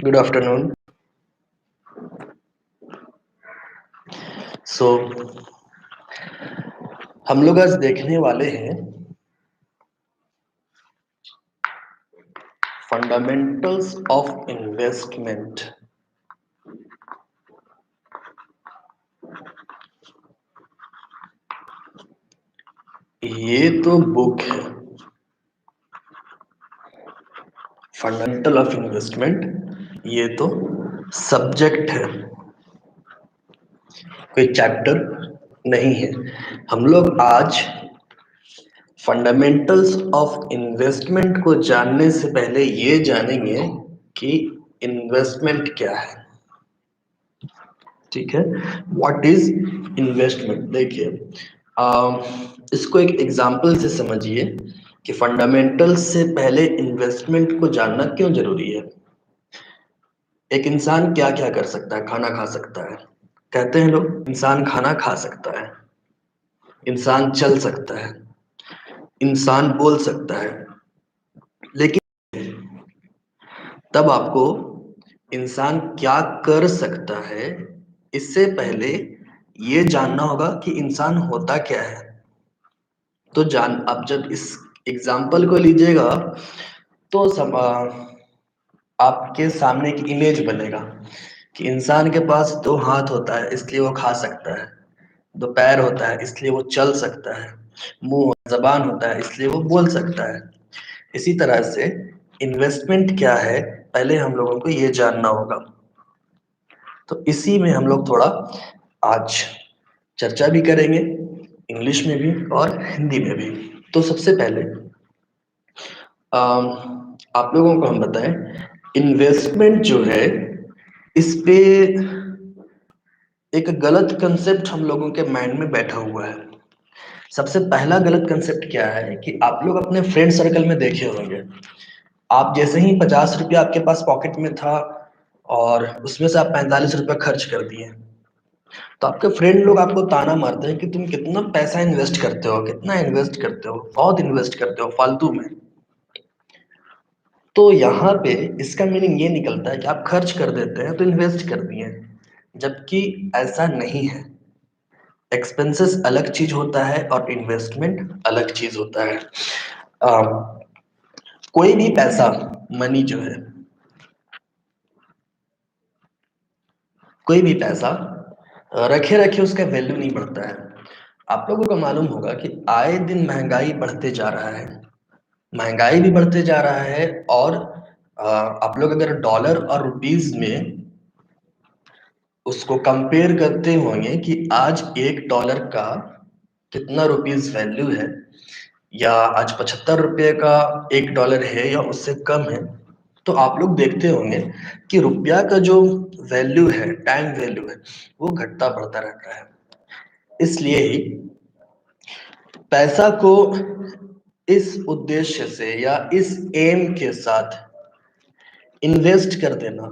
Good afternoon. सो हम लोग आज देखने वाले हैं फंडामेंटल्स ऑफ इन्वेस्टमेंट। ये तो बुक है, फंडामेंटल ऑफ इन्वेस्टमेंट। ये तो सब्जेक्ट है, कोई चैप्टर नहीं है। हम लोग आज फंडामेंटल्स ऑफ इन्वेस्टमेंट को जानने से पहले ये जानेंगे कि इन्वेस्टमेंट क्या है। ठीक है, व्हाट इज इन्वेस्टमेंट। देखिए, इसको एक एग्जाम्पल से समझिए कि फंडामेंटल से पहले इन्वेस्टमेंट को जानना क्यों जरूरी है। एक इंसान क्या क्या कर सकता है? खाना खा सकता है, कहते हैं लोग। इंसान खाना खा सकता है, इंसान चल सकता है, इंसान बोल सकता है। लेकिन तब आपको इंसान क्या कर सकता है, इससे पहले ये जानना होगा कि इंसान होता क्या है। तो आप जब इस एग्जाम्पल को लीजिएगा तो आपके सामने एक इमेज बनेगा कि इंसान के पास दो हाथ होता है इसलिए वो खा सकता है, दो पैर होता है इसलिए वो चल सकता है, मुंह जबान होता है इसलिए वो बोल सकता है। इसी तरह से इन्वेस्टमेंट क्या है, पहले हम लोगों को ये जानना होगा। तो इसी में हम लोग थोड़ा आज चर्चा भी करेंगे, इंग्लिश में भी और हिंदी में भी। तो सबसे पहले आप लोगों को हम बताएं, इन्वेस्टमेंट जो है इस पे एक गलत कंसेप्ट हम लोगों के माइंड में बैठा हुआ है। सबसे पहला गलत कंसेप्ट क्या है कि आप लोग अपने फ्रेंड सर्कल में देखे होंगे, आप जैसे ही 50 रुपया आपके पास पॉकेट में था और उसमें से आप 45 रुपया खर्च कर दिए, तो आपके फ्रेंड लोग आपको ताना मारते हैं कि तुम कितना पैसा इन्वेस्ट करते हो, कितना इन्वेस्ट करते हो, बहुत इन्वेस्ट करते हो फालतू में। तो यहाँ पे इसका मीनिंग ये निकलता है कि आप खर्च कर देते हैं तो इन्वेस्ट कर दिए, जबकि ऐसा नहीं है। एक्सपेंसेस अलग चीज होता है और इन्वेस्टमेंट अलग चीज होता है। अ, कोई भी पैसा, मनी जो है, कोई भी पैसा रखे रखे उसका वैल्यू नहीं बढ़ता है। आप लोगों को मालूम होगा कि आए दिन महंगाई बढ़ते जा रहा है, महंगाई भी बढ़ते जा रहा है। और आप लोग अगर डॉलर और रुपीस में उसको कंपेयर करते होंगे कि आज $1 का कितना रुपीस वैल्यू है, या आज 75 रुपये का $1 है या उससे कम है, तो आप लोग देखते होंगे कि रुपया का जो वैल्यू है, टाइम वैल्यू है, वो घटता बढ़ता रहता है। इसलिए ही पैसा को इस उद्देश्य से या इस एम के साथ इन्वेस्ट कर देना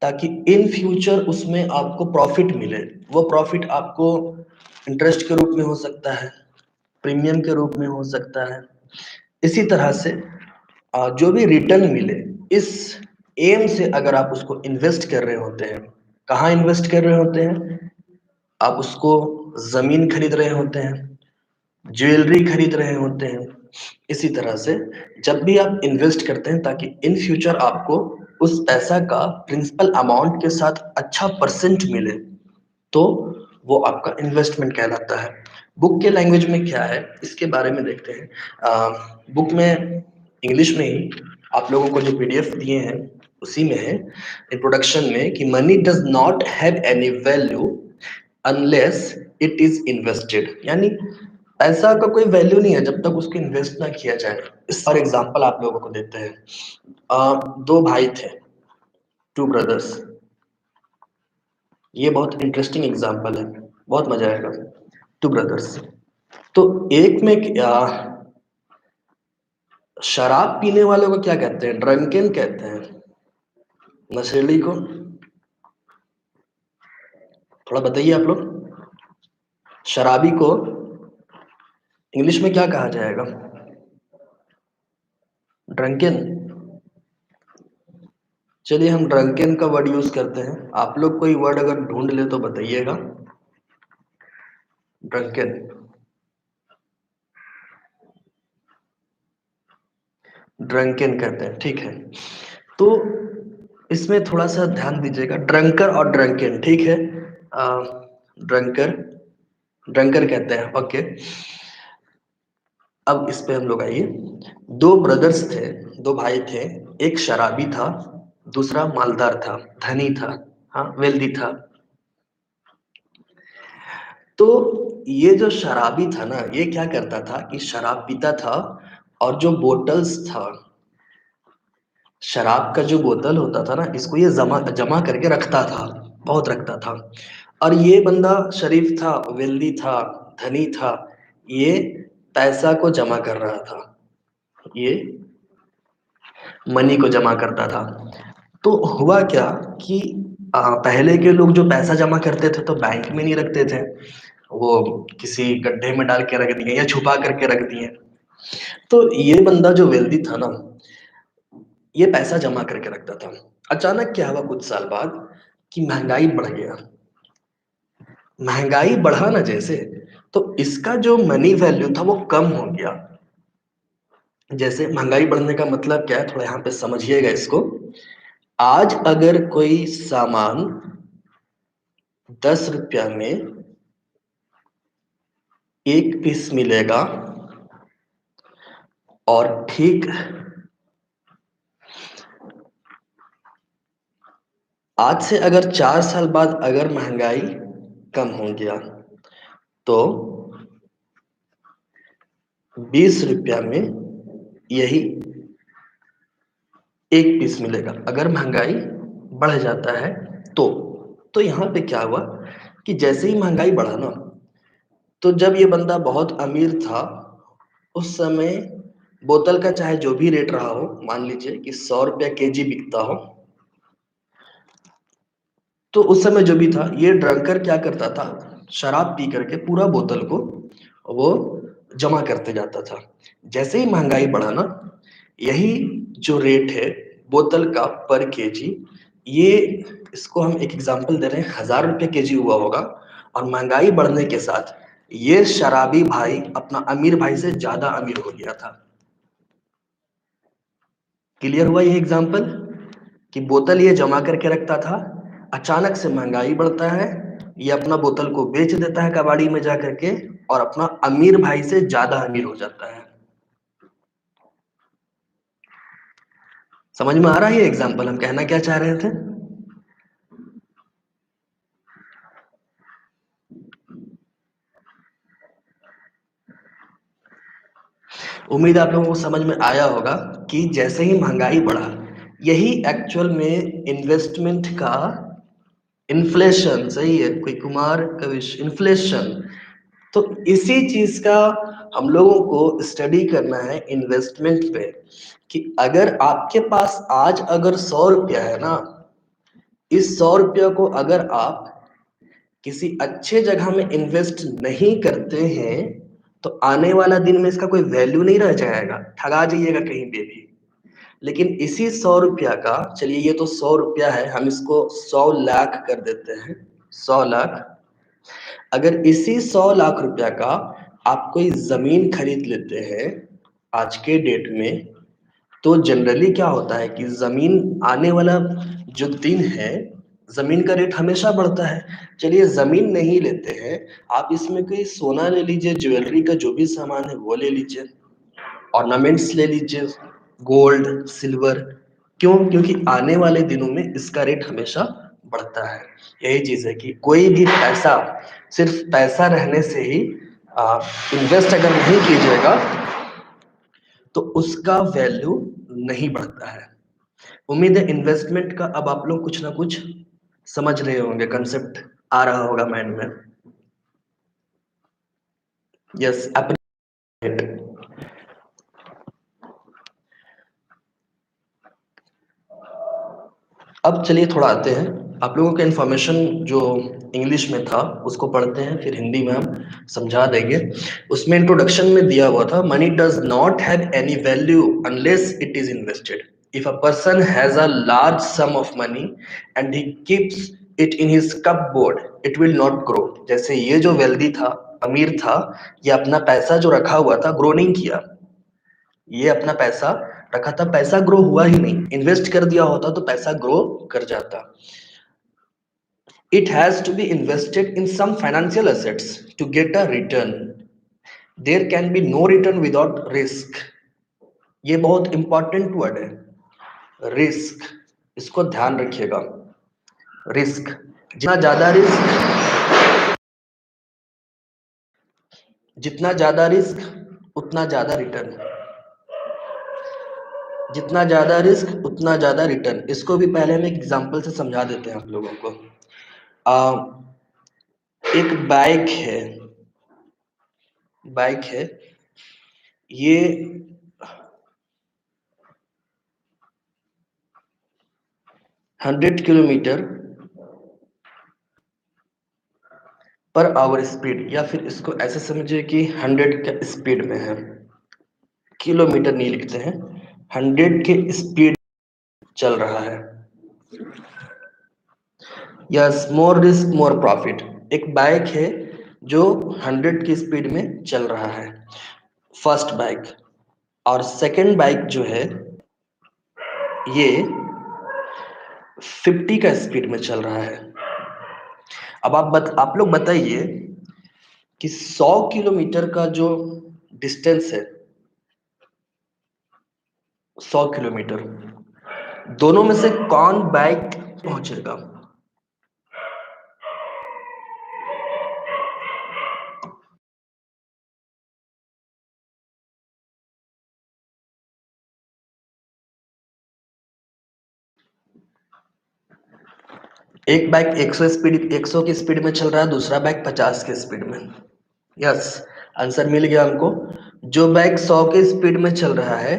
ताकि इन फ्यूचर उसमें आपको प्रॉफिट मिले। वो प्रॉफिट आपको इंटरेस्ट के रूप में हो सकता है, प्रीमियम के रूप में हो सकता है। इसी तरह से जो भी रिटर्न मिले, इस एम से अगर आप उसको इन्वेस्ट कर रहे होते हैं, कहाँ इन्वेस्ट कर रहे होते हैं? आप उसको जमीन खरीद रहे होते हैं, ज्वेलरी खरीद रहे होते हैं। इसी तरह से जब भी आप इन्वेस्ट करते हैं ताकि इन फ्यूचर आपको उस पैसा का प्रिंसिपल अमाउंट के साथ अच्छा परसेंट मिले, तो वो आपका इन्वेस्टमेंट कहलाता है। बुक के लैंग्वेज में क्या है इसके बारे में देखते हैं। बुक में इंग्लिश में ही आप लोगों को जो पीडीएफ दिए हैं उसी में है इंट्रोडक्शन में कि money does not have any value unless it is invested. यानी पैसा का कोई वैल्यू नहीं है जब तक उसको इन्वेस्ट ना किया जाए। इस फॉर एग्जांपल आप लोगों को देते हैं, दो भाई थे, टू ब्रदर्स। ये बहुत इंटरेस्टिंग एग्जांपल है, बहुत मजा आएगा। टू ब्रदर्स, तो एक में शराब पीने वालों को क्या कहते हैं? ड्रंकन कहते हैं। नशेड़ी को थोड़ा बताइए आप लोग, शराबी को इंग्लिश में क्या कहा जाएगा? ड्रंकन। चलिए हम ड्रंकन का वर्ड यूज करते हैं। आप लोग कोई वर्ड अगर ढूंढ ले तो बताइएगा। ड्रंकन, ड्रंकन कहते हैं, ठीक है। तो इसमें थोड़ा सा ध्यान दीजिएगा, ड्रंकर और ड्रंकन, ठीक है। ड्रंकर, ड्रंकर कहते हैं, ओके। अब इस पे हम लोग आइए। दो ब्रदर्स थे, दो भाई थे। एक शराबी था, दूसरा मालदार था, धनी था, हाँ वेल्दी था। तो ये जो शराबी था ना, ये क्या करता था कि शराब पीता था, और जो बोतल्स था, शराब का जो बोतल होता था ना, इसको ये जमा जमा करके रखता था, बहुत रखता था। और ये बंदा शरीफ था, वेल्दी था, धनी था, ये पैसा को जमा कर रहा था, ये मनी को जमा करता था। तो हुआ क्या कि पहले के लोग जो पैसा जमा करते थे तो बैंक में नहीं रखते थे, वो किसी गड्ढे में डाल के रख दिए या छुपा करके रख दिए। तो ये बंदा जो वेल्दी था ना, ये पैसा जमा करके रखता था। अचानक क्या हुआ कुछ साल बाद कि महंगाई बढ़ गया। महंगाई बढ़ा ना जैसे, तो इसका जो मनी वैल्यू था वो कम हो गया। जैसे महंगाई बढ़ने का मतलब क्या है, थोड़ा यहाँ पे समझिएगा इसको। आज अगर कोई सामान 10 रुपया में एक पीस मिलेगा, और ठीक आज से अगर 4 साल बाद अगर महंगाई कम हो गया, तो 20 रुपया में यही एक पीस मिलेगा। अगर महंगाई बढ़ जाता है तो यहाँ पे क्या हुआ कि जैसे ही महंगाई बढ़ा ना, तो जब ये बंदा बहुत अमीर था, उस समय बोतल का चाहे जो भी रेट रहा हो, मान लीजिए कि 100 रुपया केजी बिकता हो, तो उस समय जो भी था, ये ड्रंकर क्या करता था, शराब पी करके पूरा बोतल को वो जमा करते जाता था। जैसे ही महंगाई बढ़ा ना, यही जो रेट है बोतल का पर केजी, ये इसको हम एक एग्जांपल दे रहे हैं, 1000 रुपये केजी हुआ होगा, और महंगाई बढ़ने के साथ ये शराबी भाई अपना अमीर भाई से ज्यादा अमीर हो गया था। क्लियर हुआ ये एग्जांपल कि बोतल ये जमा करके रखता था, अचानक से महंगाई बढ़ता है, ये अपना बोतल को बेच देता है कबाड़ी में जा करके, और अपना अमीर भाई से ज्यादा अमीर हो जाता है। समझ में आ रहा है ये एग्जांपल हम कहना क्या चाह रहे थे? उम्मीद आप लोगों को समझ में आया होगा कि जैसे ही महंगाई बढ़ा, यही एक्चुअल में इन्वेस्टमेंट का इन्फ्लेशन, सही है कोई कुमार कविश, इन्फ्लेशन। तो इसी चीज का हम लोगों को स्टडी करना है इन्वेस्टमेंट पे, कि अगर आपके पास आज अगर 100 रुपया है ना, इस 100 रुपया को अगर आप किसी अच्छे जगह में इन्वेस्ट नहीं करते हैं, तो आने वाला दिन में इसका कोई वैल्यू नहीं रह जाएगा, ठगा जाइएगा कहीं पे भी। लेकिन इसी 100 रुपया का, चलिए ये तो 100 रुपया है, हम इसको 100 लाख कर देते हैं, 100 लाख। अगर इसी 100 लाख रुपया का आप कोई जमीन खरीद लेते हैं आज के डेट में, तो जनरली क्या होता है कि जमीन आने वाला जो दिन है, जमीन का रेट हमेशा बढ़ता है। चलिए जमीन नहीं लेते हैं, आप इसमें कोई सोना ले लीजिए, ज्वेलरी का जो भी सामान है वो ले लीजिए, ऑर्नामेंट्स ले लीजिए, गोल्ड सिल्वर। क्यों? क्योंकि आने वाले दिनों में इसका रेट हमेशा बढ़ता है। यही चीज है कि कोई भी पैसा सिर्फ पैसा रहने से ही इन्वेस्ट अगर नहीं कीजिएगा, तो उसका वैल्यू नहीं बढ़ता है। उम्मीद है इन्वेस्टमेंट का अब आप लोग कुछ ना कुछ समझ रहे होंगे, कंसेप्ट आ रहा होगा माइंड में। यस, अब चलिए थोड़ा आते हैं, आप लोगों का इन्फॉर्मेशन जो इंग्लिश में था उसको पढ़ते हैं, फिर हिंदी में हम समझा देंगे। उसमें इंट्रोडक्शन में दिया हुआ था, money does not have any value unless it is invested. If a person has a large sum of money and he keeps it in his cupboard, it will not grow. जैसे ये जो wealthy था, अमीर था, ये अपना पैसा जो रखा हुआ था ग्रो नहीं किया। ये अपना पैसा रखा था, पैसा ग्रो हुआ ही नहीं। इन्वेस्ट कर दिया होता तो पैसा ग्रो कर जाता। It has to be invested in some financial assets to get a return. There can be no return without risk. ये बहुत इंपॉर्टेंट वर्ड है, रिस्क। इसको ध्यान रखिएगा। रिस्क, जितना ज्यादा रिस्क, जितना ज्यादा रिस्क उतना ज्यादा रिटर्न। जितना ज्यादा रिस्क उतना ज्यादा रिटर्न। इसको भी पहले हम एक एग्जांपल से समझा देते हैं आप लोगों को। एक बाइक है, बाइक है, ये 100 किलोमीटर पर आवर स्पीड, या फिर इसको ऐसे समझिए कि 100 के स्पीड में है। किलोमीटर नहीं लिखते हैं, 100 के स्पीड चल रहा है। Yes, more risk more profit. एक बाइक है जो 100 की स्पीड में चल रहा है, फर्स्ट बाइक। और सेकंड बाइक जो है ये 50 का स्पीड में चल रहा है। अब आप लोग बताइए कि 100 किलोमीटर का जो डिस्टेंस है, 100 किलोमीटर, दोनों में से कौन बाइक पहुंचेगा? एक बाइक 100 की स्पीड में चल रहा है, दूसरा बाइक 50 की स्पीड में। यस, आंसर मिल गया हमको। जो बाइक 100 की स्पीड में चल रहा है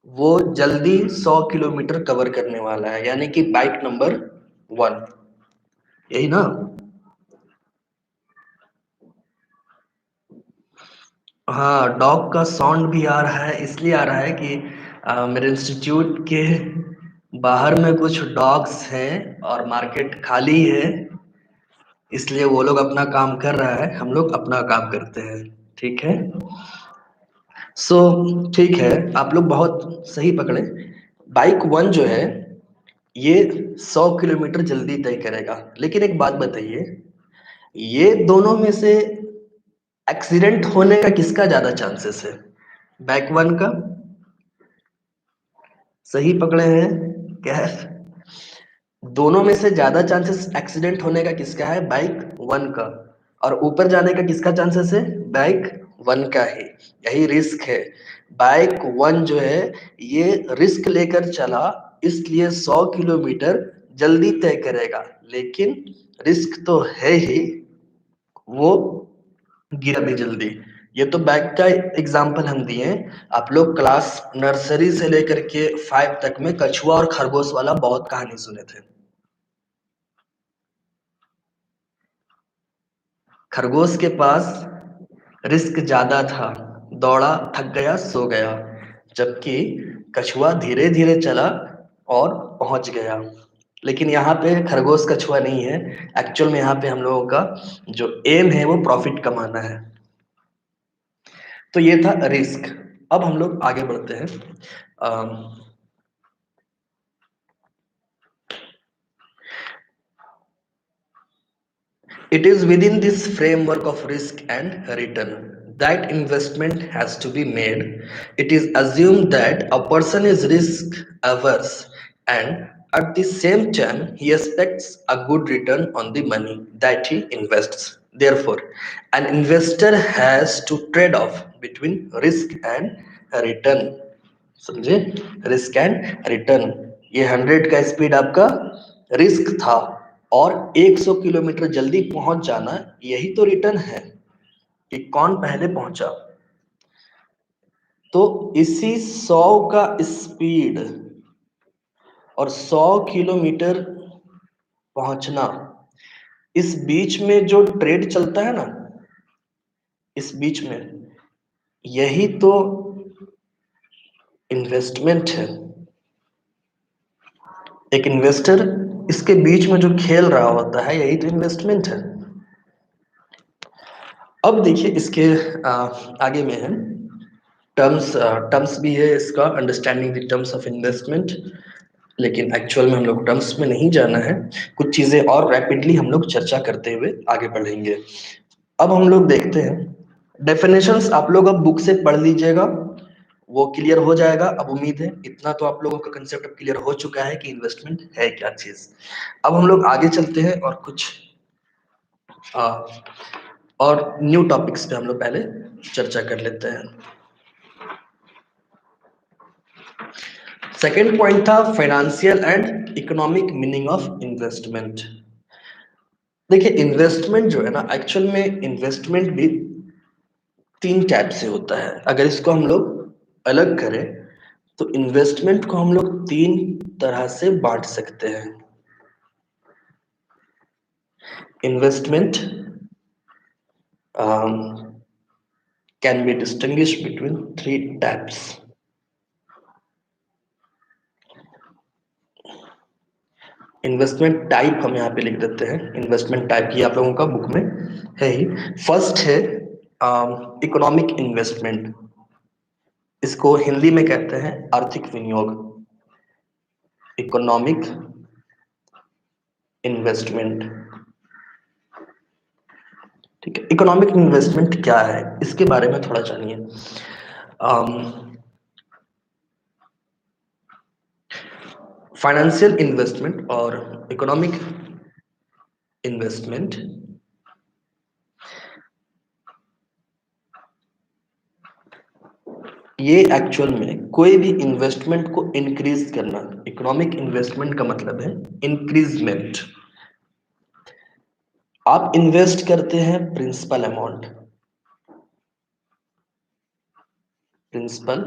वो जल्दी 100 किलोमीटर कवर करने वाला है, यानी कि बाइक नंबर 1, यही ना? हाँ, डॉग का साउंड भी आ रहा है, इसलिए आ रहा है कि मेरे इंस्टीट्यूट के बाहर में कुछ डॉग्स हैं और मार्केट खाली है, इसलिए वो लोग अपना काम कर रहा है, हम लोग अपना काम करते हैं। ठीक है, सो ठीक है, आप लोग बहुत सही पकड़े। बाइक 1 जो है ये 100 किलोमीटर जल्दी तय करेगा। लेकिन एक बात बताइए, ये दोनों में से एक्सीडेंट होने का किसका ज्यादा चांसेस है? बाइक 1 का? सही पकड़े हैं। क्या है? दोनों में से ज्यादा चांसेस एक्सीडेंट होने का किसका है? बाइक 1 का। और ऊपर जाने का किसका चांसेस है? बाइक 1 का ही। यही रिस्क है। बाइक 1 जो है ये रिस्क लेकर चला, इसलिए 100 किलोमीटर जल्दी तय करेगा। लेकिन रिस्क तो है ही, वो गिरा भी जल्दी। ये तो बैग का एग्जाम्पल हम दिए हैं। आप लोग क्लास नर्सरी से लेकर के 5 तक में कछुआ और खरगोश वाला बहुत कहानी सुने थे। खरगोश के पास रिस्क ज्यादा था, दौड़ा, थक गया, सो गया। जबकि कछुआ धीरे धीरे चला और पहुंच गया। लेकिन यहाँ पे खरगोश कछुआ नहीं है, एक्चुअल में यहाँ पे हम लोगों का जो एम है वो प्रॉफिट कमाना है। तो ये था रिस्क। अब हम लोग आगे बढ़ते हैं। It is within this framework of risk and return that investment has to be made. It is assumed that a person is risk averse and at the same time he expects a good return on the money that he invests. Therefore, an investor has to trade off between risk and return. समझे? Risk and return. ये 100 का speed आपका risk था और 100 kilometre जल्दी पहुंच जाना, यही तो रिटर्न है कि कौन पहले पहुंचा। तो इसी 100 का स्पीड और 100 किलोमीटर पहुंचना, इस बीच में जो ट्रेड चलता है ना, इस बीच में, यही तो इन्वेस्टमेंट है। एक इन्वेस्टर इसके बीच में जो खेल रहा होता है यही तो इन्वेस्टमेंट है। अब देखिए इसके आगे में है टर्म्स भी है इसका, understanding the terms of investment, लेकिन एक्चुअल में हम लोग टर्म्स में नहीं जाना है, कुछ चीजें और रैपिडली हम लोग चर्चा करते हुए आगे बढ़ेंगे। अब हम लोग देखते हैं डेफिनेशंस, आप लोग अब बुक से पढ़ लीजिएगा, वो क्लियर हो जाएगा। अब उम्मीद है इतना तो आप लोगों का कंसेप्ट अब क्लियर हो चुका है कि इन्वेस्टमेंट है क्या चीज। अब हम लोग आगे चलते हैं और कुछ आ, और न्यू टॉपिक्स पे हम लोग पहले चर्चा कर लेते हैं। सेकेंड पॉइंट था financial and economic meaning of investment. देखिए इन्वेस्टमेंट जो है ना, एक्चुअल में इन्वेस्टमेंट भी तीन टाइप से होता है। अगर इसको हम लोग अलग करें तो इन्वेस्टमेंट को हम लोग तीन तरह से बांट सकते हैं। Investment can be distinguish between three types. Investment type हम यहाँ पे लिख देते हैं, इन्वेस्टमेंट टाइप की आप लोगों का बुक में है ही। फर्स्ट है इकोनॉमिक इन्वेस्टमेंट, इसको हिंदी में कहते हैं आर्थिक विनियोग। इकोनॉमिक इन्वेस्टमेंट, ठीक है। इकोनॉमिक इन्वेस्टमेंट क्या है इसके बारे में थोड़ा जानिए। फाइनेंशियल इन्वेस्टमेंट और इकोनॉमिक इन्वेस्टमेंट ये एक्चुअल में कोई भी इन्वेस्टमेंट को इंक्रीज करना। इकोनॉमिक इन्वेस्टमेंट का मतलब है इंक्रीजमेंट। आप इन्वेस्ट करते हैं प्रिंसिपल अमाउंट, प्रिंसिपल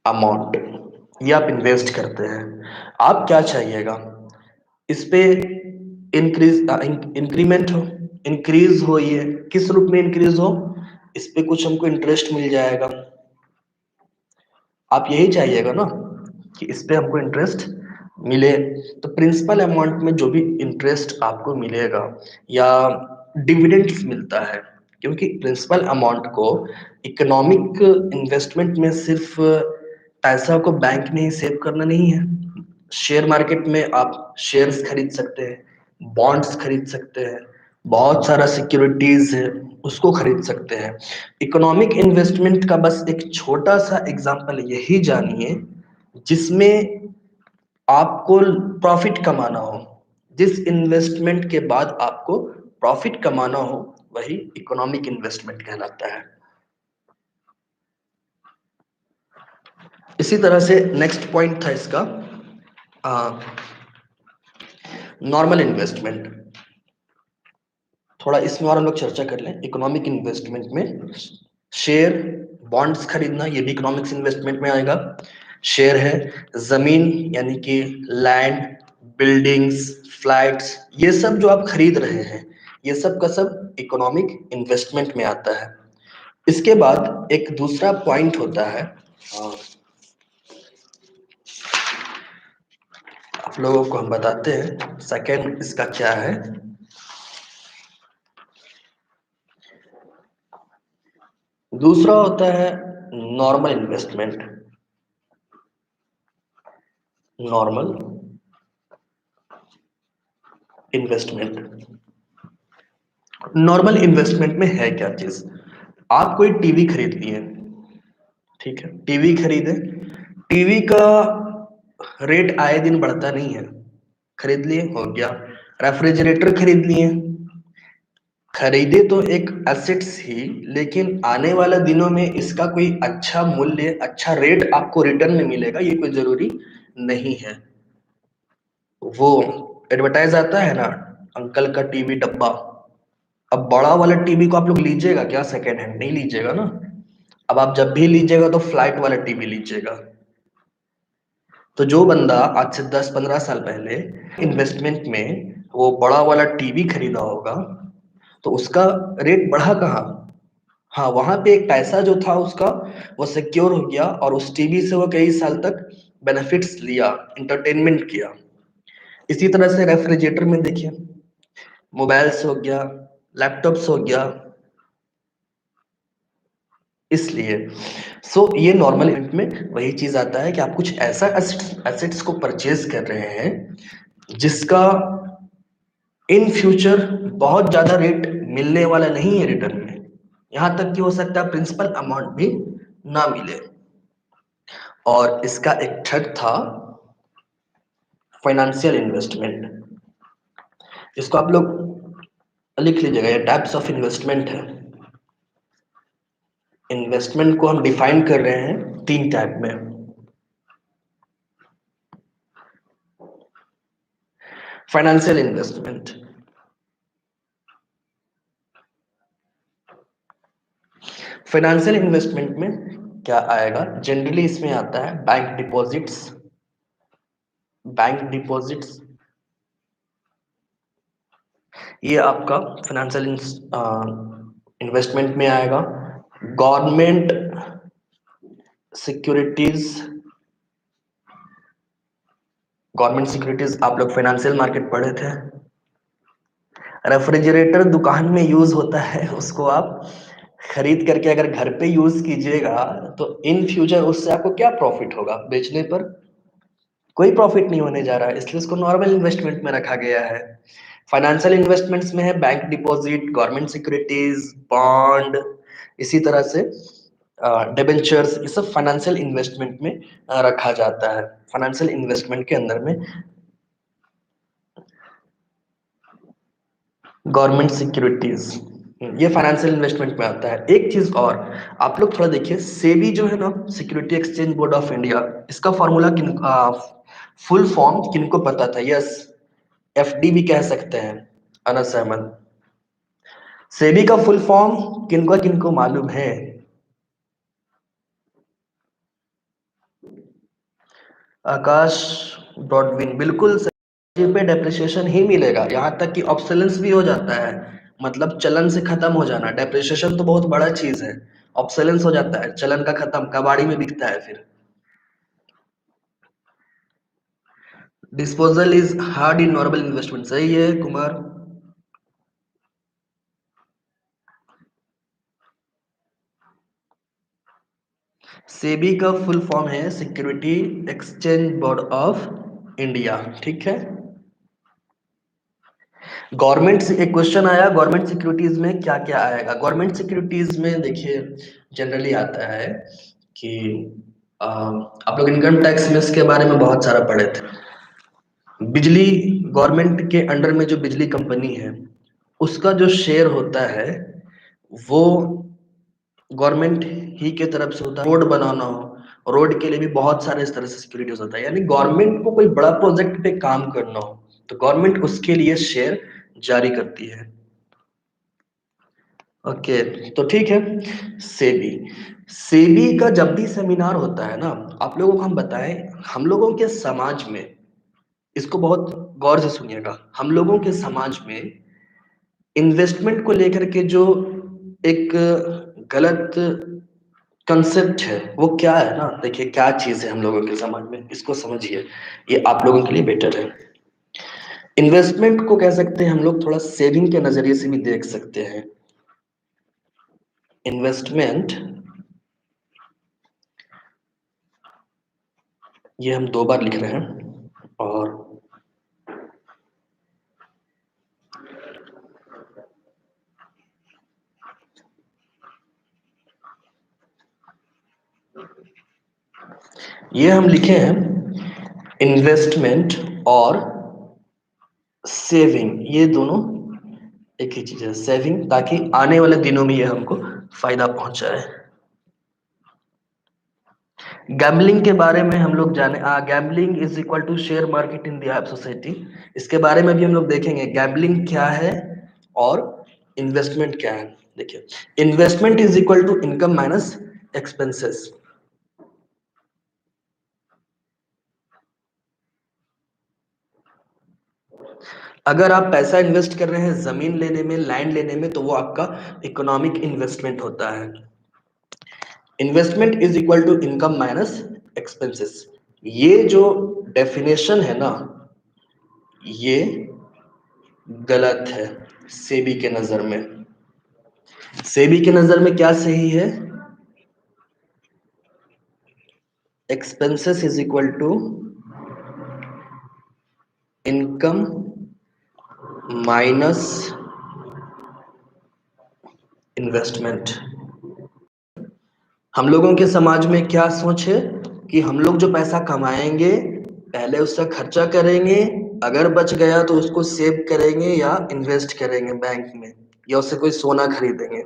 अमाउंट ये आप इन्वेस्ट करते हैं। आप क्या चाहिएगा इस पे, इंक्रीमेंट हो, इंक्रीज हो, ये किस रूप में इंक्रीज हो, इस पे कुछ हमको इंटरेस्ट मिल जाएगा। आप यही चाहिएगा ना कि इस पे हमको इंटरेस्ट मिले। तो प्रिंसिपल अमाउंट में जो भी इंटरेस्ट आपको मिलेगा या डिविडेंड्स मिलता है, क्योंकि प्रिंसिपल अमाउंट को इकोनॉमिक इन्वेस्टमेंट में सिर्फ पैसा को बैंक में ही सेव करना नहीं है। शेयर मार्केट में आप शेयर्स खरीद सकते हैं, बॉन्ड्स खरीद सकते हैं, बहुत सारा सिक्योरिटीज है उसको खरीद सकते हैं। इकोनॉमिक इन्वेस्टमेंट का बस एक छोटा सा एग्जांपल यही जानिए जिसमें आपको प्रॉफिट कमाना हो, जिस इन्वेस्टमेंट के बाद आपको प्रॉफिट कमाना हो वही इकोनॉमिक इन्वेस्टमेंट कहलाता है। इसी तरह से नेक्स्ट पॉइंट था इसका नॉर्मल इन्वेस्टमेंट। थोड़ा इसमें और हम लोग चर्चा कर लें। इकोनॉमिक इन्वेस्टमेंट में शेयर बॉन्ड्स खरीदना ये भी इकोनॉमिक्स इन्वेस्टमेंट में आएगा। शेयर है जमीन यानी कि लैंड, बिल्डिंग्स, फ्लैट्स, ये सब जो आप खरीद रहे हैं ये सब का सब इकोनॉमिक इन्वेस्टमेंट में आता है। इसके बाद एक दूसरा पॉइंट होता है, आप लोगों को हम बताते हैं सेकंड इसका क्या है। दूसरा होता है normal investment. Normal investment, normal investment में है क्या चीज, आप कोई टीवी खरीद लिए, ठीक है, टीवी खरीदे, टीवी का रेट आए दिन बढ़ता नहीं है, खरीद लिए हो गया। रेफ्रिजरेटर खरीद लिए, खरीदे तो एक एसेट्स ही, लेकिन आने वाला दिनों में इसका कोई अच्छा मूल्य, अच्छा रेट आपको रिटर्न में मिलेगा ये कोई जरूरी नहीं है। वो एडवर्टाइज आता है ना, अंकल का टीवी डब्बा। अब बड़ा वाला टीवी को आप लोग लीजिएगा क्या सेकेंड हैंड, नहीं लीजिएगा ना। अब आप जब भी लीजिएगा तो फ्लाइट वाला टीवी लीजिएगा। तो जो बंदा आज से 10-15 साल पहले इन्वेस्टमेंट में वो बड़ा वाला टीवी खरीदा होगा तो उसका रेट बढ़ा कहाँ, हाँ वहां पे एक पैसा जो था उसका वो सिक्योर हो गया और उस टीवी से वो कई साल तक बेनिफिट्स लिया, इंटरटेनमेंट किया। इसी तरह से रेफ्रिजरेटर में देखिए, मोबाइल्स हो गया, लैपटॉप्स हो गया, इसलिए ये नॉर्मल इवेंट में वही चीज आता है कि आप कुछ ऐसा एसेट्स को परचेज कर रहे हैं जिसका इन फ्यूचर बहुत ज्यादा रेट मिलने वाला नहीं है रिटर्न में, यहां तक कि हो सकता है प्रिंसिपल अमाउंट भी ना मिले। और इसका एक थर्ड था फाइनेंशियल इन्वेस्टमेंट, इसको आप लोग लिख लीजिएगा, ये टाइप्स ऑफ इन्वेस्टमेंट है। इन्वेस्टमेंट को हम डिफाइन कर रहे हैं 3 टाइप में। फाइनेंशियल इन्वेस्टमेंट, फाइनेंशियल इन्वेस्टमेंट में क्या आएगा, जनरली इसमें आता है बैंक डिपॉजिट्स, बैंक डिपॉजिट्स ये आपका फाइनेंशियल इन्वेस्टमेंट में आएगा। गवर्नमेंट सिक्योरिटीज, गवर्नमेंट सिक्योरिटीज आप लोग फाइनेंशियल मार्केट पढ़े थे। रेफ्रिजरेटर दुकान में यूज होता है, उसको आप खरीद करके अगर घर पे यूज कीजिएगा तो इन फ्यूचर उससे आपको क्या प्रॉफिट होगा, बेचने पर कोई प्रॉफिट नहीं होने जा रहा है, इसलिए उसको नॉर्मल इन्वेस्टमेंट में रखा गया है। फाइनेंशियल इन्वेस्टमेंट्स में है bank deposit, government securities, bond, इसी तरह से डिबेंचर्स, ये सब फाइनेंशियल इन्वेस्टमेंट में रखा जाता है। फाइनेंशियल इन्वेस्टमेंट के अंदर में गवर्नमेंट सिक्योरिटीज ये फाइनेंशियल इन्वेस्टमेंट में आता है। एक चीज और आप लोग थोड़ा देखिए, सेबी जो है ना, security exchange board of India, इसका फॉर्मूला फुल फॉर्म किनको पता था? यस, एफडी भी कह सकते हैं, अनस अहमद। सेबी का फुल फॉर्म किनको मालूम है? आकाश ब्रॉडविन, बिल्कुल सही पे डेप्रिसिएशन ही मिलेगा, यहाँ तक कि ऑब्सोलेंस भी हो जाता है, मतलब चलन से खत्म हो जाना। डेप्रिसिएशन तो बहुत बड़ा चीज है, ऑब्सोलेंस हो जाता है, चलन का खत्म, कबाड़ी में बिकता है फिर। Disposal is hard in normal investment, सही है कुमार। सेबी का फुल फॉर्म है security exchange board of India, ठीक है। गवर्नमेंट से एक क्वेश्चन आया, गवर्नमेंट सिक्योरिटीज में क्या क्या आएगा? गवर्नमेंट सिक्योरिटीज में देखिए जनरली आता है कि आप लोग इनकम टैक्स में इसके बारे में बहुत सारा पढ़े थे। बिजली, गवर्नमेंट के अंडर में जो बिजली कंपनी है उसका जो शेयर होता है वो गवर्नमेंट ही के तरफ से होता है। रोड बनाना हो, रोड के लिए भी बहुत सारे इस तरह से सिक्योरिटीज होता है, यानी गवर्नमेंट को कोई बड़ा प्रोजेक्ट पे काम करना हो तो गवर्नमेंट उसके लिए शेयर जारी करती है। ओके, तो ठीक है। सेबी, सेबी का जब भी सेमिनार होता है ना, आप लोगों को हम बताएं, हम लोगों के समाज में, इसको बहुत गौर से सुनिएगा, हम लोगों के समाज में इन्वेस्टमेंट को लेकर के जो एक गलत कंसेप्ट है वो क्या है ना, देखिए क्या चीज है हम लोगों के समाज में, इसको समझिए, ये आप लोगों के लिए बेटर है। इन्वेस्टमेंट को कह सकते हैं हम लोग थोड़ा सेविंग के नजरिए से भी देख सकते हैं। इन्वेस्टमेंट ये हम 2 बार लिख रहे हैं, और ये हम लिखे हैं इन्वेस्टमेंट और सेविंग, ये दोनों एक ही चीज है, सेविंग, ताकि आने वाले दिनों में ये हमको फायदा पहुंचाए। गैम्बलिंग के बारे में हम लोग जाने, gambling is equal to share market in the society, इसके बारे में भी हम लोग देखेंगे गैम्बलिंग क्या है और इन्वेस्टमेंट क्या है। देखिए, investment is equal to income minus expenses. अगर आप पैसा इन्वेस्ट कर रहे हैं जमीन लेने में, लैंड लेने में, तो वो आपका इकोनॉमिक इन्वेस्टमेंट होता है। Investment is equal to income minus expenses. ये जो डेफिनेशन है ना, ये गलत है सेबी के नजर में। सेबी के नजर में क्या सही है? Expenses is equal to income minus investment. हम लोगों के समाज में क्या सोच है कि हम लोग जो पैसा कमाएंगे पहले उसका खर्चा करेंगे, अगर बच गया तो उसको सेव करेंगे या इन्वेस्ट करेंगे बैंक में, या उससे कोई सोना खरीदेंगे।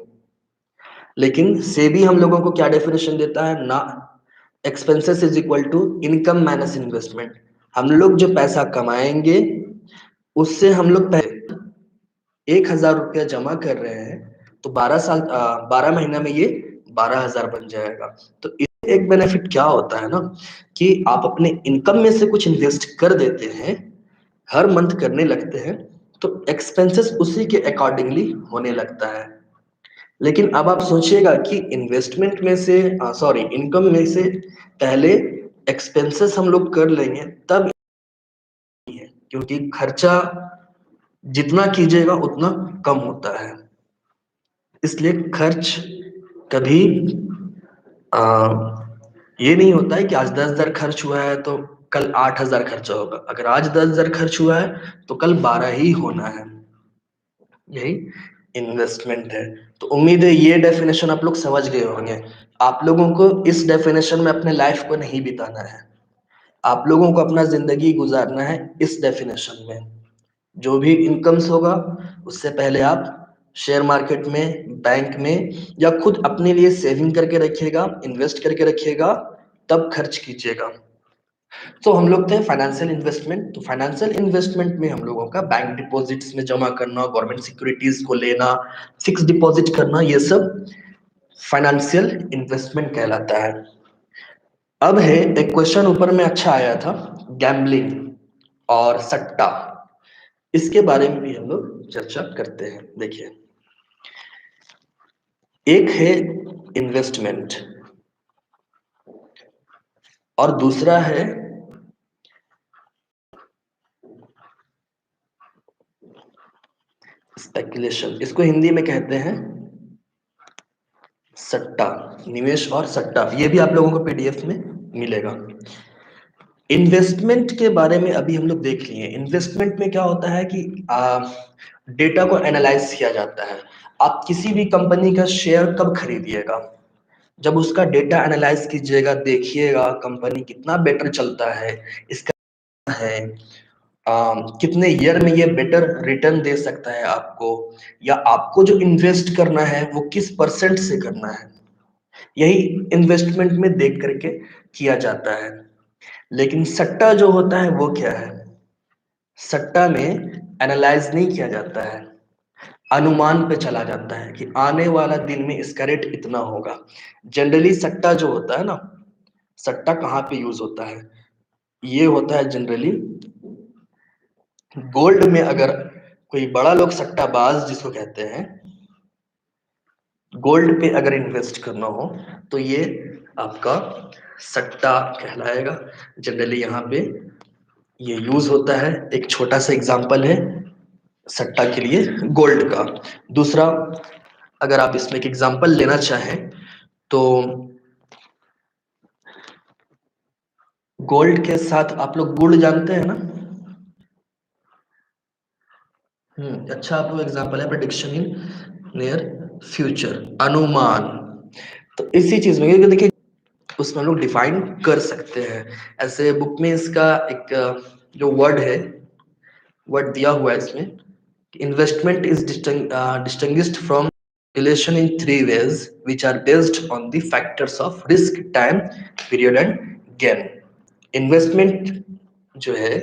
लेकिन सेबी हम लोगों को क्या डेफिनेशन देता है ना, expenses is equal to income minus investment. हम लोग जो पैसा कमाएंगे उससे हम लोग पहले 1,000 रुपया जमा कर रहे हैं, तो 12 महीना में ये 12,000 बन जाएगा। तो इससे एक बेनिफिट क्या होता है ना, कि आप अपने इनकम में से कुछ इन्वेस्ट कर देते हैं, हर मंथ करने लगते हैं, तो एक्सपेंसेस उसी के अकॉर्डिंगली होने लगता है। लेकिन अब आप सोचिएगा कि इन्वेस्टमेंट में से सॉरी इनकम में से पहले एक्सपेंसेस हम लोग कर लेंगे तब, क्योंकि खर्चा जितना कीजिएगा उतना कम होता है। इसलिए खर्च कभी आ, ये नहीं होता है कि आज 10,000 खर्च हुआ है तो कल 8,000 खर्चा होगा। अगर आज 10,000 खर्च हुआ है तो कल 12 ही होना है। यही इन्वेस्टमेंट है। तो उम्मीद है ये डेफिनेशन आप लोग समझ गए होंगे। आप लोगों को इस डेफिनेशन में अपने लाइफ को नहीं बिताना है, आप लोगों को अपना जिंदगी गुजारना है इस डेफिनेशन में। जो भी इनकम्स होगा उससे पहले आप शेयर मार्केट में, बैंक में, या खुद अपने लिए सेविंग करके रखिएगा, इन्वेस्ट करके रखिएगा, तब खर्च कीजिएगा। तो हम लोग थे फाइनेंशियल इन्वेस्टमेंट। तो फाइनेंशियल इन्वेस्टमेंट में हम लोगों का बैंक डिपॉजिट्स में जमा करना, गवर्नमेंट सिक्योरिटीज को लेना, फिक्स डिपॉजिट करना, ये सब फाइनेंशियल इन्वेस्टमेंट कहलाता है। अब है एक क्वेश्चन ऊपर में अच्छा आया था, गैम्बलिंग और सट्टा। इसके बारे में भी हम लोग चर्चा करते हैं। देखिए, एक है इन्वेस्टमेंट और दूसरा है स्पेकुलेशन। इसको हिंदी में कहते हैं सट्टा, निवेश और सट्टा। ये भी आप लोगों को पीडीएफ में मिलेगा। इन्वेस्टमेंट के बारे में अभी हम लोग देख लिए। इन्वेस्टमेंट में क्या होता है कि डेटा को एनालाइज किया जाता है। आप किसी भी कंपनी का शेयर कब खरीदिएगा? जब उसका डेटा एनालाइज कीजिएगा, देखिएगा कंपनी कितना बेटर चलता है, इसका है कितने ईयर में ये बेटर रिटर्न दे सकता है आपको, या आपको जो इन्वेस्ट करना है वो किस परसेंट से करना है। यही इन्वेस्टमेंट में देख करके किया जाता है। लेकिन सट्टा जो होता है वो क्या है? सट्टा में एनालाइज नहीं किया जाता है, अनुमान पे चला जाता है कि आने वाला दिन में इसका रेट इतना होगा। जनरली सट्टा जो होता है ना, सट्टा कहाँ पे यूज होता है? ये होता है जनरली गोल्ड में। अगर कोई बड़ा लोग सट्टाबाज जिसको कहते हैं, गोल्ड पे अगर इन्वेस्ट करना हो तो ये आपका सट्टा कहलाएगा। जनरली यहाँ पे ये यूज होता है। एक छोटा सा एग्जांपल है सट्टा के लिए गोल्ड का। दूसरा, अगर आप इसमें एक एग्जांपल लेना चाहें तो गोल्ड के साथ आप लोग गुड़ जानते हैं ना? अच्छा, आप लोग एग्जांपल है प्रेडिक्शन इन नियर फ्यूचर, अनुमान। तो इसी चीज में क्योंकि देखिए उसमें हम लोग डिफाइन कर सकते हैं। ऐसे बुक में इसका एक जो वर्ड है, वर्ड दिया हुआ है इसमें, investment is distinguished from relation in three ways which are based on the factors of risk, time, period and gain। Investment जो है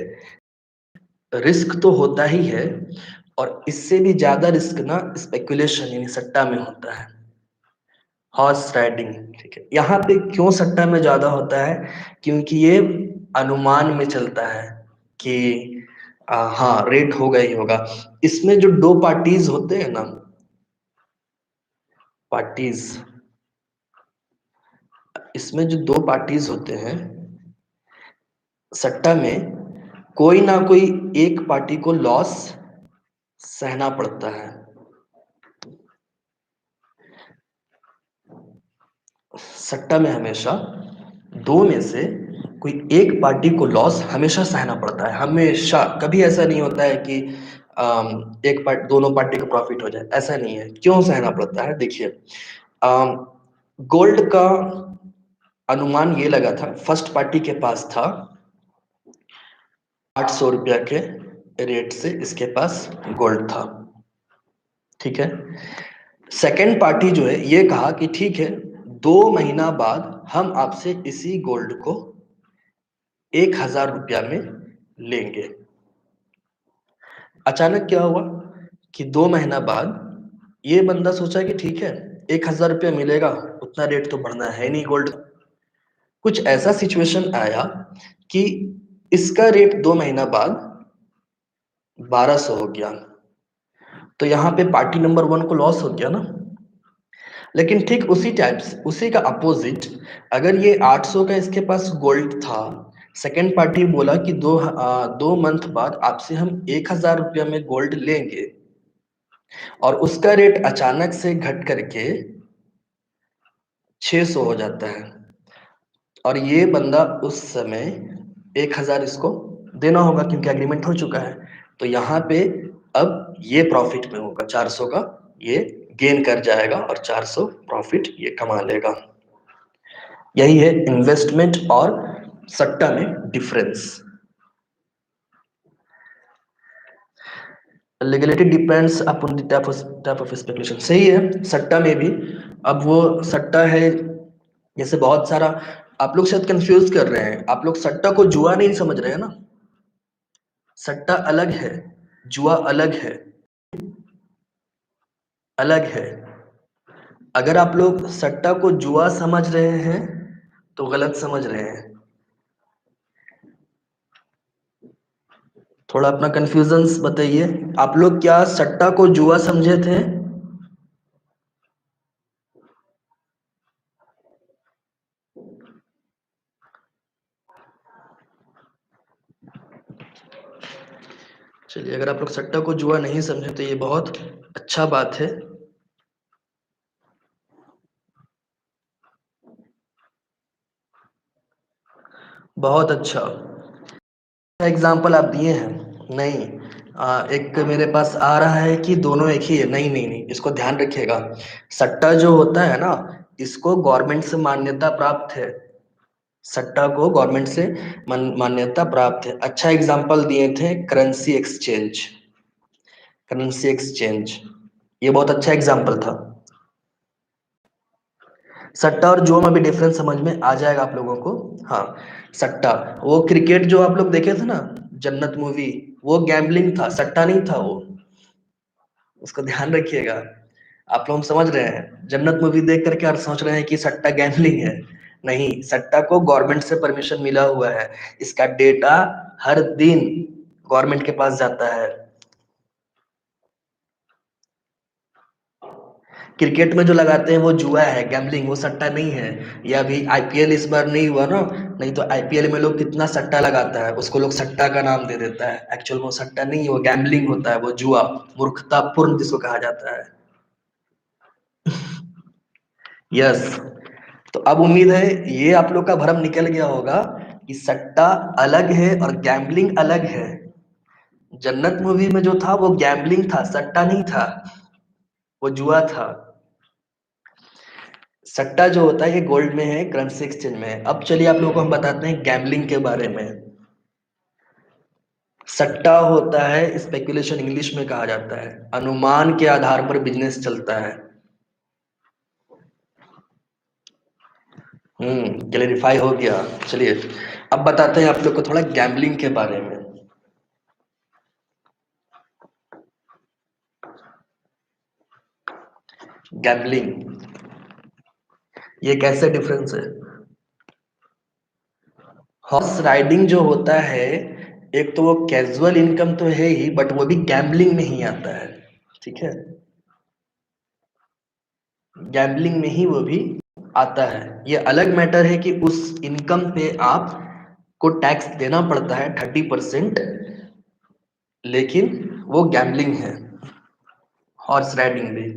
रिस्क तो होता ही है, और इससे भी ज्यादा रिस्क ना स्पेकुलेशन यानी सट्टा में होता है, हॉर्स राइडिंग। ठीक है, यहाँ पे क्यों सट्टा में ज्यादा होता है? क्योंकि ये अनुमान में चलता है कि हाँ रेट होगा ही होगा। इसमें जो दो पार्टीज होते हैं ना, पार्टीज, इसमें जो दो पार्टीज होते हैं सट्टा में कोई ना कोई एक पार्टी को लॉस सहना पड़ता है। सट्टा में हमेशा दो में से कोई एक पार्टी को लॉस हमेशा सहना पड़ता है, हमेशा। कभी ऐसा नहीं होता है कि एक पार्ट दोनों पार्टी को प्रॉफिट हो जाए, ऐसा नहीं है। क्यों सहना पड़ता है? देखिए, गोल्ड का अनुमान ये लगा था, फर्स्ट पार्टी के पास था 800 रुपया के रेट से इसके पास गोल्ड था, ठीक है। सेकेंड पार्टी जो है ये कहा कि ठीक है, 2 महीना बाद हम आपसे इसी गोल्ड को 1000 रुपया में लेंगे। अचानक क्या हुआ कि 2 महीना बाद ये बंदा सोचा कि ठीक है, 1000 रुपया मिलेगा, उतना रेट तो बढ़ना है नहीं गोल्ड। कुछ ऐसा सिचुएशन आया कि इसका रेट 2 महीना बाद 1200 हो गया, तो यहाँ पे पार्टी नंबर 1 को लॉस हो गया ना। लेकिन ठीक उसी टाइप्स, उसी का अपोजिट, अगर ये 800 का इसके पास गोल्ड था, सेकेंड पार्टी बोला कि 2 मंथ बाद आपसे हम 1000 रुपया में गोल्ड लेंगे, और उसका रेट अचानक से घट करके 600 हो जाता है, और ये बंदा उस समय 1000 इसको देना होगा क्योंकि एग्रीमेंट हो चुका है। तो यहाँ पे अब ये प्रॉफिट में होगा, 400 का ये गेन कर जाएगा और 400 प्रॉफिट ये कमा लेगा। यही है इन्वेस्टमेंट और सट्टा में difference. Legality depends upon the type of speculation. सही है, सट्टा में भी अब वो सट्टा है, जैसे बहुत सारा, आप लोग शायद कंफ्यूज कर रहे हैं, आप लोग सट्टा को जुआ नहीं समझ रहे हैं ना। सट्टा अलग है, जुआ अलग है, अलग है। अगर आप लोग सट्टा को जुआ समझ रहे हैं तो गलत समझ रहे हैं। थोड़ा अपना कंफ्यूजन बताइए, आप लोग क्या सट्टा को जुआ समझे थे? चलिए, अगर आप लोग सट्टा को जुआ नहीं समझे तो ये बहुत अच्छा बात है। बहुत अच्छा एग्जाम्पल आप दिए हैं। नहीं, एक मेरे पास आ रहा है कि दोनों एक ही है। नहीं नहीं नहीं, इसको ध्यान रखिएगा। सट्टा जो होता है ना, इसको गवर्नमेंट से मान्यता प्राप्त है। सट्टा को गवर्नमेंट से मान्यता प्राप्त है। अच्छा एग्जाम्पल दिए थे करेंसी एक्सचेंज। करेंसी एक्सचेंज ये बहुत अच्छा एग्जाम्पल था। सट्टा और जुआ में भी डिफरेंस समझ में आ जाएगा आप लोगों को। हाँ, सट्टा, वो क्रिकेट जो आप लोग देखे थे ना, जन्नत मूवी, वो गैम्बलिंग था, सट्टा नहीं था वो। उसको ध्यान रखिएगा। आप लोग समझ रहे हैं, जन्नत मूवी देख करके और सोच रहे हैं कि सट्टा गैम्बलिंग है। नहीं, सट्टा को गवर्नमेंट से परमिशन मिला हुआ है। इसका डेटा हर दिन गवर्नमेंट के पास जाता है। क्रिकेट में जो लगाते हैं वो जुआ है, गैम्बलिंग, वो सट्टा नहीं है। ये अभी आईपीएल इस बार नहीं हुआ ना, नहीं तो आईपीएल में लोग कितना सट्टा लगाता है, उसको लोग सट्टा का नाम दे देता है। एक्चुअल वो सट्टा नहीं है, वो गैम्बलिंग होता है, वो जुआ, मूर्खतापूर्ण जिसको कहा जाता है। यस। तो अब उम्मीद है ये आप लोग का भ्रम निकल गया होगा कि सट्टा अलग है और गैम्बलिंग अलग है। जन्नत मूवी में जो था वो गैम्बलिंग था, सट्टा नहीं था, वो जुआ था। सट्टा जो होता है ये गोल्ड में है, करेंसी एक्सचेंज में है। अब चलिए आप लोगों को हम बताते हैं गैम्बलिंग के बारे में। सट्टा होता है, स्पेकुलेशन इंग्लिश में कहा जाता है, अनुमान के आधार पर बिजनेस चलता है। क्लैरिफाई हो गया। चलिए अब बताते हैं आप लोग को थोड़ा गैम्बलिंग के बारे में। गैम्बलिंग ये कैसे डिफरेंस है? हॉर्स राइडिंग जो होता है, एक तो वो कैजुअल इनकम तो है ही, बट वो भी गैम्बलिंग में ही आता है, ठीक है। गैम्बलिंग में ही वो भी आता है। ये अलग मैटर है कि उस इनकम पे आप को टैक्स देना पड़ता है 30%, लेकिन वो गैम्बलिंग है, हॉर्स राइडिंग भी।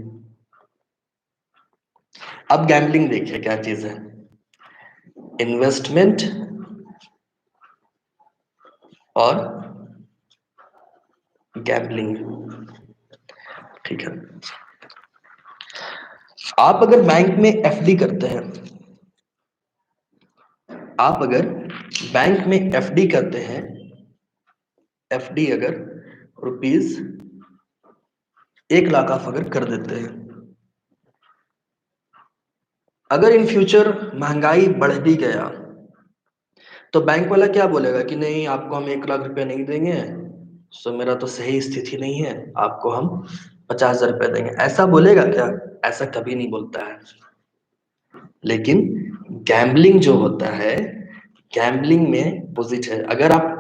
अब गैम्बलिंग देखिए क्या चीज है, इन्वेस्टमेंट और गैम्बलिंग। ठीक है, आप अगर बैंक में एफडी करते हैं, आप अगर बैंक में एफडी करते हैं, एफडी अगर रुपीज 1 लाख आप अगर कर देते हैं, अगर इन फ्यूचर महंगाई बढ़ भी गया तो बैंक वाला क्या बोलेगा कि नहीं आपको हम 1 लाख रुपया नहीं देंगे, सो मेरा तो सही स्थिति नहीं है, आपको हम 50,000 रुपया देंगे, ऐसा बोलेगा क्या? ऐसा कभी नहीं बोलता है। लेकिन गैम्बलिंग जो होता है, गैम्बलिंग में पोजिट है। अगर आप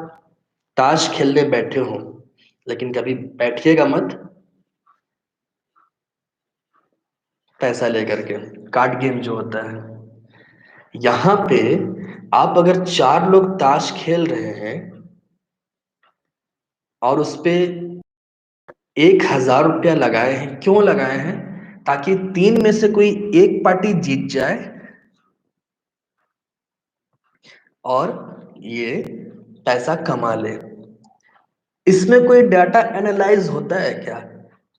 ताश खेलने बैठे हो, लेकिन कभी बैठिएगा मत पैसा लेकर के, कार्ड गेम जो होता है, यहाँ पे आप अगर 4 लोग ताश खेल रहे हैं और उस पे 1,000 रुपया लगाए हैं, क्यों लगाए हैं? ताकि 3 में से कोई एक पार्टी जीत जाए और ये पैसा कमा ले। इसमें कोई डाटा एनालाइज होता है क्या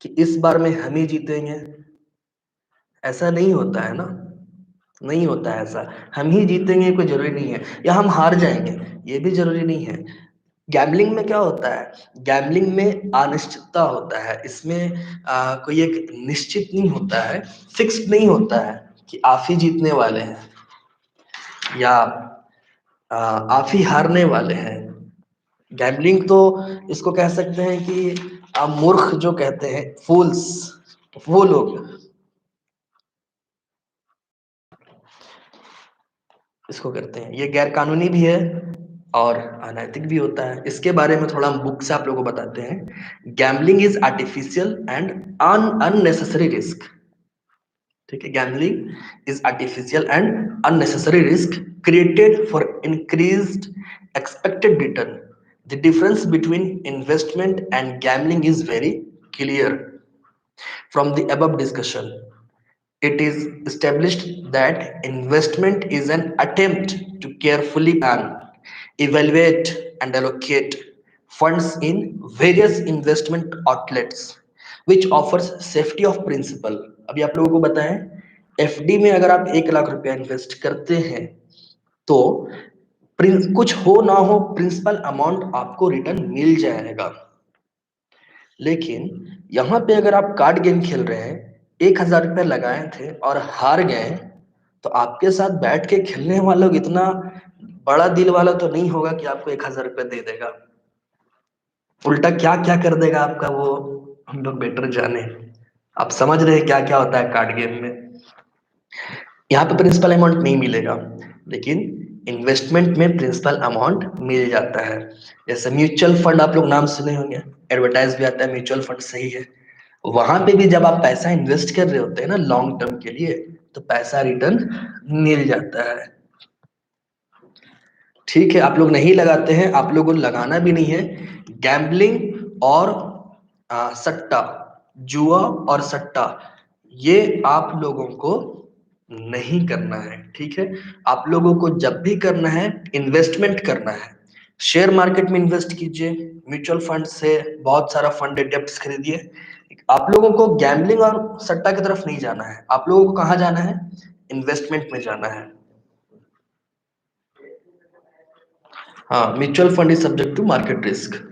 कि इस बार में हम ही जीतेंगे? ऐसा नहीं होता है ना, नहीं होता है ऐसा। हम ही जीतेंगे कोई जरूरी नहीं है, या हम हार जाएंगे ये भी जरूरी नहीं है। गैम्बलिंग में क्या होता है, गैम्बलिंग में अनिश्चितता होता है, इसमें कोई एक निश्चित नहीं होता है, फिक्स्ड नहीं होता है कि आप ही जीतने वाले हैं या आप ही हारने वाले हैं। गैम्बलिंग तो इसको कह सकते हैं कि मूर्ख जो कहते हैं, फूल्स, वो लोग इसको करते हैं। ये गैर कानूनी भी है और अनैतिक भी होता है। इसके बारे में थोड़ा हम बुक से आप लोगों को बताते हैं। Gambling is artificial and unnecessary risk. ठीक है, gambling is artificial and unnecessary risk created for increased expected return. The difference between investment and gambling is very clear from the above discussion. It is established that investment is an attempt to carefully plan, evaluate, and allocate funds in various investment outlets, which offers safety of principal. अभी आप लोगों को बताएं, FD में अगर आप 1 लाख रुपया invest करते हैं तो कुछ हो ना हो प्रिंसिपल अमाउंट आपको रिटर्न मिल जाएगा। लेकिन यहाँ पे अगर आप कार्ड गेम खेल रहे हैं, 1,000 रुपये लगाए थे और हार गए, तो आपके साथ बैठ के खेलने वाला लोग इतना बड़ा दिल वाला तो नहीं होगा कि आपको 1,000 रुपये दे देगा। उल्टा क्या क्या कर देगा आपका वो हम लोग बेटर जाने। आप समझ रहे हैं क्या क्या होता है कार्ड गेम में। यहाँ पे प्रिंसिपल अमाउंट नहीं मिलेगा, लेकिन इन्वेस्टमेंट में प्रिंसिपल अमाउंट मिल जाता है। जैसे म्यूचुअल फंड आप लोग नाम सुने होंगे, एडवर्टाइज भी आता है म्यूचुअल फंड, सही है। वहां पे भी जब आप पैसा इन्वेस्ट कर रहे होते हैं ना लॉन्ग टर्म के लिए, तो पैसा रिटर्न मिल जाता है। ठीक है, आप लोग नहीं लगाते हैं, आप लोगों को लगाना भी नहीं है। गैम्बलिंग और सट्टा, जुआ और सट्टा, ये आप लोगों को नहीं करना है। ठीक है, आप लोगों को जब भी करना है इन्वेस्टमेंट करना है, शेयर मार्केट में इन्वेस्ट कीजिए, म्यूचुअल फंड से बहुत सारा फंड डेप्ट्स खरीदिए। आप लोगों को गैम्बलिंग और सट्टा की तरफ नहीं जाना है, आप लोगों को कहाँ जाना है, इन्वेस्टमेंट में जाना है। हाँ, mutual fund is subject to market risk.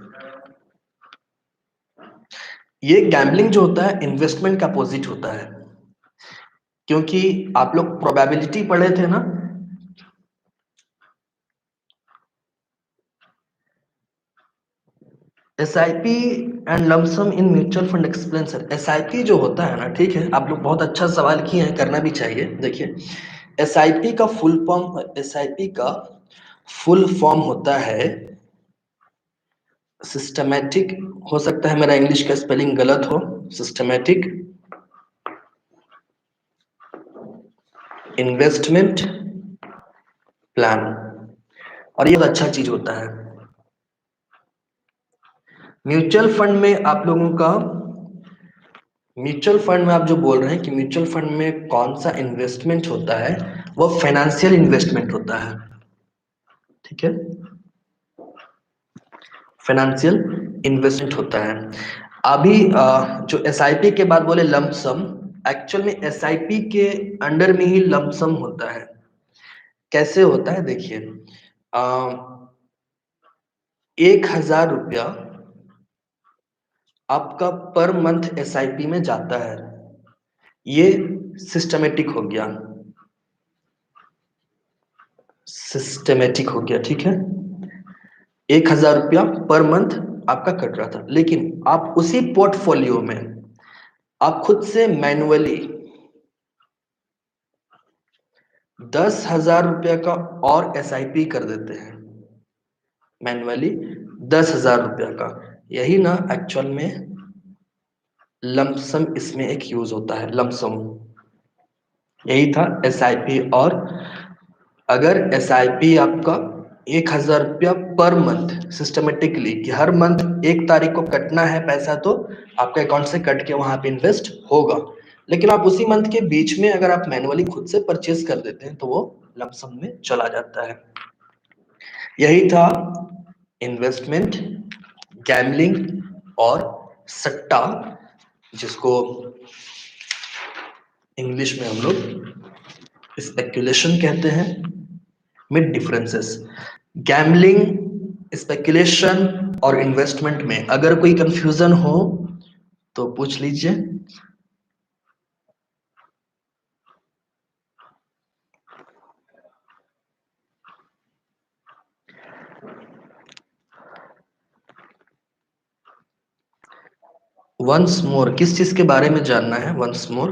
ये गैम्बलिंग जो होता है इन्वेस्टमेंट का अपोजिट होता है, क्योंकि आप लोग प्रोबेबिलिटी पढ़े थे ना, SIP and lump sum in mutual fund explain sir. SIP जो होता है ना, ठीक है, आप लोग बहुत अच्छा सवाल किए हैं, करना भी चाहिए। देखिए, SIP का फुल फॉर्म, SIP का फुल फॉर्म होता है सिस्टमैटिक, हो सकता है मेरा इंग्लिश का स्पेलिंग गलत हो, सिस्टमैटिक इन्वेस्टमेंट प्लान। और ये बहुत अच्छा चीज होता है। म्यूचुअल फंड में आप लोगों का, म्यूचुअल फंड में आप जो बोल रहे हैं कि म्यूचुअल फंड में कौन सा इन्वेस्टमेंट होता है, वो फाइनेंशियल इन्वेस्टमेंट होता है, ठीक है, फाइनेंशियल इन्वेस्टमेंट होता है। अभी जो एसआईपी के बाद बोले लंप सम, एक्चुअल में एसआईपी के अंडर में ही लंप सम होता है। कैसे होता है देखिए, 1,000 रुपया आपका पर मंथ एसआईपी में जाता है, ये सिस्टमेटिक हो गया, सिस्टमेटिक हो गया, ठीक है। 1,000 रुपया पर मंथ आपका कट रहा था, लेकिन आप उसी पोर्टफोलियो में आप खुद से मैनुअली 10,000 रुपया का और एसआईपी कर देते हैं, मैनुअली 10,000 रुपया का। यही ना एक्चुअल में लमसम इसमें एक यूज होता है, लमसम, यही था एसआईपी। और अगर एसआईपी आपका 1,000 रुपया पर मंथ सिस्टमेटिकली, कि हर मंथ 1 तारीख को कटना है पैसा, तो आपके अकाउंट से कट के वहां पे इन्वेस्ट होगा। लेकिन आप उसी मंथ के बीच में अगर आप मैनुअली खुद से परचेज कर देते हैं तो वो लमसम में चला जाता है। यही था इन्वेस्टमेंट, गैम्बलिंग और सट्टा, जिसको इंग्लिश में हम लोग स्पेक्यूलेशन कहते हैं, में डिफरेंसेस। गैम्बलिंग, स्पेक्यूलेशन और इन्वेस्टमेंट में अगर कोई कंफ्यूजन हो तो पूछ लीजिए। वंस मोर, किस चीज के बारे में जानना है वंस मोर?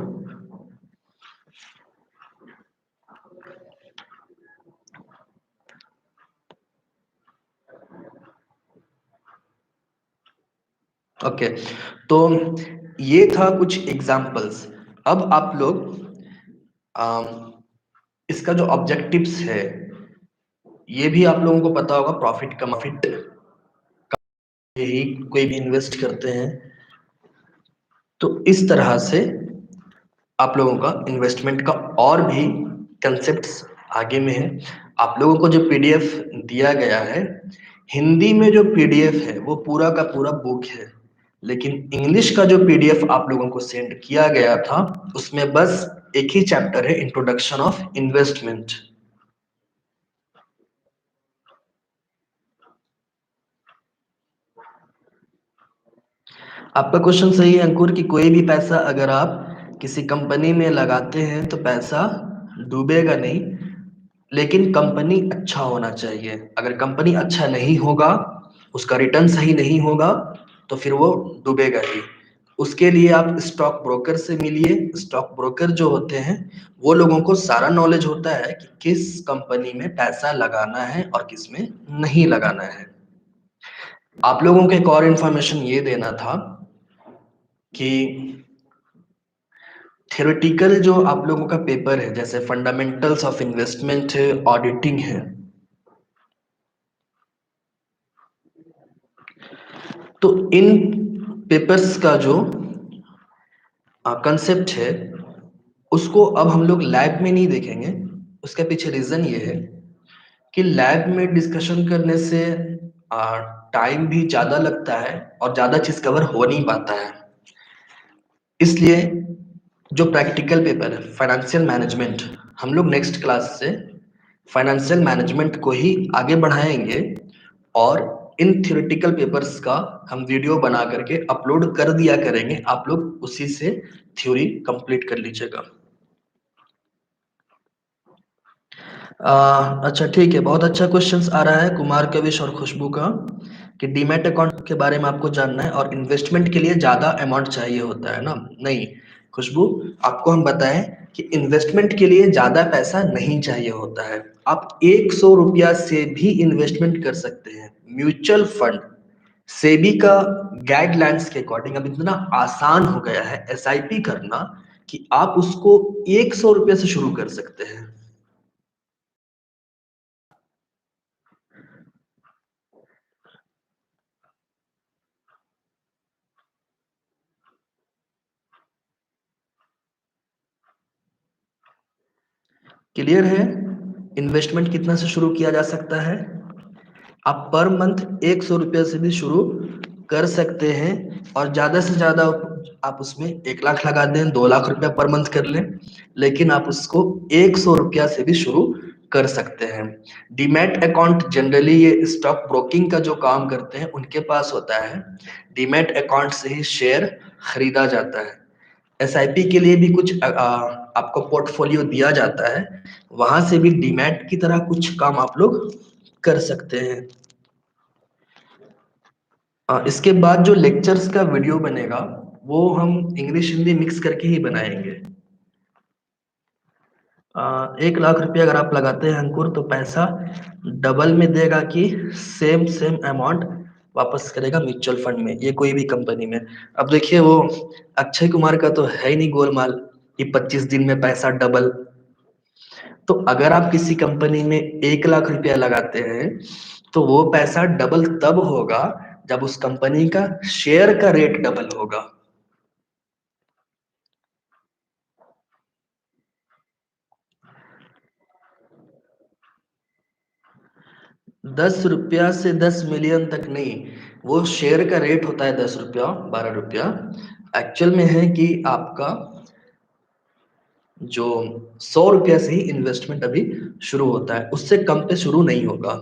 ओके, तो ये था कुछ एग्जांपल्स। अब आप लोग अम, इसका जो ऑब्जेक्टिव्स है, ये भी आप लोगों को पता होगा, प्रॉफिट का प्रॉफिट, यही कोई भी इन्वेस्ट करते हैं तो इस तरह से आप लोगों का इन्वेस्टमेंट का और भी कंसेप्ट्स आगे में है। आप लोगों को जो पीडीएफ दिया गया है, हिंदी में जो पीडीएफ है वो पूरा का पूरा बुक है, लेकिन इंग्लिश का जो पीडीएफ आप लोगों को सेंड किया गया था उसमें बस एक ही चैप्टर है, इंट्रोडक्शन ऑफ इन्वेस्टमेंट। आपका क्वेश्चन सही है अंकुर, कि कोई भी पैसा अगर आप किसी कंपनी में लगाते हैं तो पैसा डूबेगा नहीं, लेकिन कंपनी अच्छा होना चाहिए। अगर कंपनी अच्छा नहीं होगा, उसका रिटर्न सही नहीं होगा, तो फिर वो डूबेगा ही। उसके लिए आप स्टॉक ब्रोकर से मिलिए। स्टॉक ब्रोकर जो होते हैं वो लोगों को सारा नॉलेज होता है कि किस कंपनी में पैसा लगाना है और किस में नहीं लगाना है। आप लोगों को एक और इन्फॉर्मेशन ये देना था कि थ्योरेटिकल जो आप लोगों का पेपर है, जैसे फंडामेंटल्स ऑफ इन्वेस्टमेंट है, ऑडिटिंग है, तो इन पेपर्स का जो कंसेप्ट है उसको अब हम लोग लैब में नहीं देखेंगे। उसके पीछे रीजन ये है कि लैब में डिस्कशन करने से टाइम भी ज्यादा लगता है और ज्यादा चीज कवर हो नहीं पाता है। इसलिए जो प्रैक्टिकल पेपर है फाइनेंशियल मैनेजमेंट, हम लोग नेक्स्ट क्लास से फाइनेंशियल मैनेजमेंट को ही आगे बढ़ाएंगे, और इन थ्योरेटिकल पेपर्स का हम वीडियो बना करके अपलोड कर दिया करेंगे, आप लोग उसी से थ्योरी कंप्लीट कर लीजिएगा। अच्छा ठीक है, बहुत अच्छा क्वेश्चंस आ रहा है कुमार कविश और खुशबू का, कि डीमैट अकाउंट के बारे में आपको जानना है और इन्वेस्टमेंट के लिए ज्यादा अमाउंट चाहिए होता है ना। नहीं खुशबू, आपको हम बताएं कि इन्वेस्टमेंट के लिए ज्यादा पैसा नहीं चाहिए होता है। आप 100 रुपया से भी इन्वेस्टमेंट कर सकते हैं। म्यूचुअल फंड सेबी का गाइडलाइंस के अकॉर्डिंग अब इतना आसान हो गया है एसआईपी करना कि आप उसको 100 रुपये से शुरू कर सकते हैं। क्लियर है? इन्वेस्टमेंट कितना से शुरू किया जा सकता है? आप पर मंथ 100 रुपया से भी शुरू कर सकते हैं, और ज्यादा से ज्यादा आप उसमें 1 लाख लगा दें, 2 लाख रुपया पर मंथ कर लें, लेकिन आप उसको 100 रुपया से भी शुरू कर सकते हैं। डीमैट अकाउंट जनरली ये स्टॉक ब्रोकिंग का जो काम करते हैं उनके पास होता है। डीमैट अकाउंट से ही शेयर खरीदा जाता है। एसआईपी के लिए भी कुछ आपको पोर्टफोलियो दिया जाता है, वहां से भी डीमैट की तरह कुछ काम आप लोग कर सकते हैं। इसके बाद जो लेक्चर्स का वीडियो बनेगा वो हम इंग्लिश हिंदी मिक्स करके ही बनाएंगे। 1 लाख रुपया अगर आप लगाते हैं अंकुर, तो पैसा डबल में देगा कि सेम सेम अमाउंट वापस करेगा म्यूचुअल फंड में, ये कोई भी कंपनी में। अब देखिए वो अक्षय कुमार का तो है ही नहीं गोलमाल कि 25 दिन में पैसा डबल। तो अगर आप किसी कंपनी में 1 लाख रुपया लगाते हैं तो वो पैसा डबल तब होगा जब उस कंपनी का शेयर का रेट डबल होगा। 10 रुपया से 10 मिलियन तक नहीं, वो शेयर का रेट होता है 10 रुपया 12 रुपया। एक्चुअल में है कि आपका जो 100 रुपया से ही इन्वेस्टमेंट अभी शुरू होता है, उससे कम पे शुरू नहीं होगा।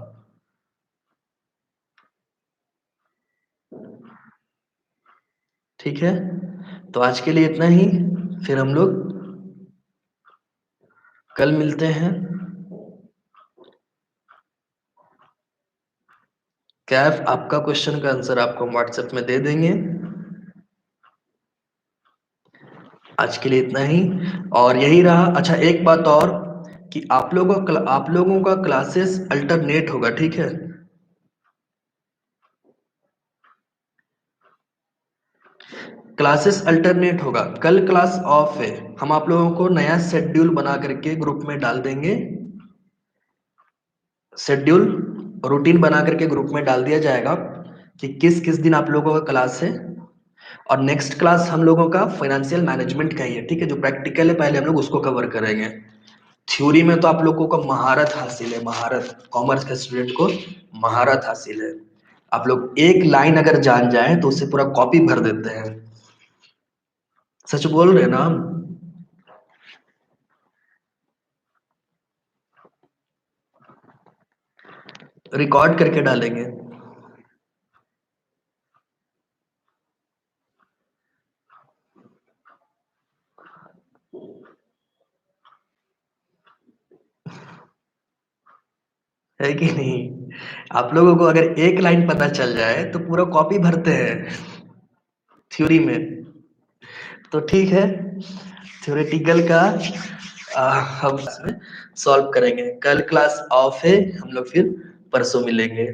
ठीक है, तो आज के लिए इतना ही, फिर हम लोग कल मिलते हैं। कैफ आपका क्वेश्चन का आंसर आपको व्हाट्सएप में दे देंगे। आज के लिए इतना ही, और यही रहा। अच्छा एक बात और, कि आप लोगों का क्लासेस अल्टरनेट होगा, ठीक है? क्लासेस अल्टरनेट होगा, कल क्लास ऑफ है। हम आप लोगों को नया शेड्यूल बना करके ग्रुप में डाल देंगे। शेड्यूल रूटीन बना करके ग्रुप में डाल दिया जाएगा कि किस किस दिन आप लोगों का क्लास है। और नेक्स्ट क्लास हम लोगों का फाइनेंशियल मैनेजमेंट का ही है, ठीक है? जो प्रैक्टिकल है पहले हम लोग उसको कवर करेंगे। थ्योरी में तो आप लोगों को महारत हासिल है, महारत, कॉमर्स के स्टूडेंट को महारत हासिल है। आप लोग एक लाइन अगर जान जाए तो उसे पूरा कॉपी भर देते हैं। सच बोल रहे हैं ना हम? रिकॉर्ड करके डालेंगे। है कि नहीं? आप लोगों को अगर एक लाइन पता चल जाए तो पूरा कॉपी भरते हैं थ्योरी में। तो ठीक है, थ्योरेटिकल का हम इसमें सॉल्व करेंगे। कल क्लास ऑफ है, हम लोग फिर परसों मिलेंगे।